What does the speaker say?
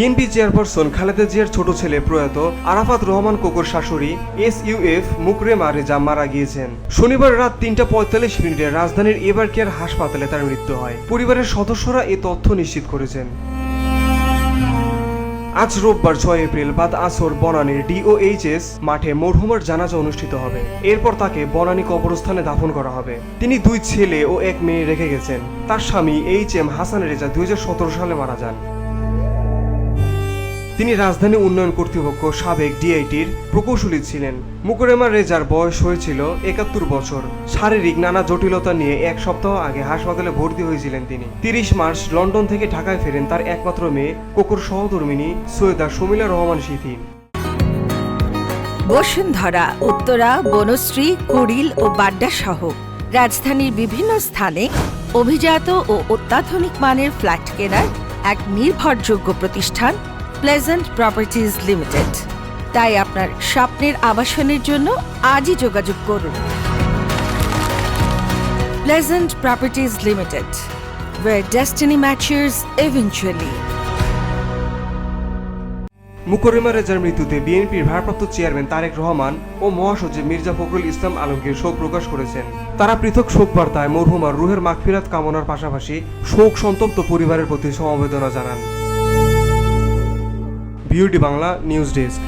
BNP chairperson Khaleda জিয়ার ছোট ছেলে প্রয়াত আরাফাত রহমান কোকোর শাশুড়ি SUF মুকরেমা রেজা মারা গিয়েছেন। শনিবার রাত ৩:৪৫ রাজধানীর এভার কেয়ার হাসপাতালে তার মৃত্যু হয়। পরিবারের সদস্যরা এ তথ্য নিশ্চিত করেছেন। আজ রোববার ৬ এপ্রিল বাদ আসর বনানীর DOHS মাঠে মরহুমার জানাজা অনুষ্ঠিত হবে। এরপর তাকে বনানী কবরস্থানে দাফন করা হবে। তিনি 2 ছেলে ও 1 মেয়ে রেখে গেছেন। তার স্বামী HM হাসান রেজা 2017 সালে মারা যান। তিনি রাজধানী উন্নয়ন কর্তৃপক্ষ সাবেক DITর প্রকৌশলী ছিলেন। মুকরেমা রেজার বয়স হয়েছিল 71 বছর। শারীরিক নানা জটিলতা নিয়ে 1 সপ্তাহ আগে হাসপাতালে ভর্তি হয়েছিলেন তিনি। 30 মার্চ লন্ডন থেকে ঢাকায় ফেরেন তার একমাত্র মেয়ে কোকোর সহধর্মিণী সৈয়দা শমিলা রহমান সিথি। বসুন্ধরা, উত্তরা, বনশ্রী, কুড়িল ও বাড্ডা সহ রাজধানীর বিভিন্ন স্থানে অভিজাত ও অত্যাধুনিক মানের ফ্ল্যাট কেনার এক নির্ভরযোগ্য প্রতিষ্ঠান প্লেজেন্ট প্রপার্টিজ লিমিটেড। তাই আপনার স্বপ্নের আবাসনের জন্য আজই যোগাযোগ করুন। Pleasant properties limited, where destiny matches eventually. Mukrema রেজার মৃত্যুতে বিএনপির ভারপ্রাপ্ত চেয়ারম্যান তারেক রহমান ও মহাসচিব মির্জা ফখরুল ইসলাম আলমগীর শোক প্রকাশ করেছেন। তারা পৃথক শোক বার্তায় মরহুমার রুহের মাগফিরাত কামনার পাশাপাশি শোক সন্তপ্ত পরিবারের প্রতি সমবেদনা জানান। Beauty Bangla news desk.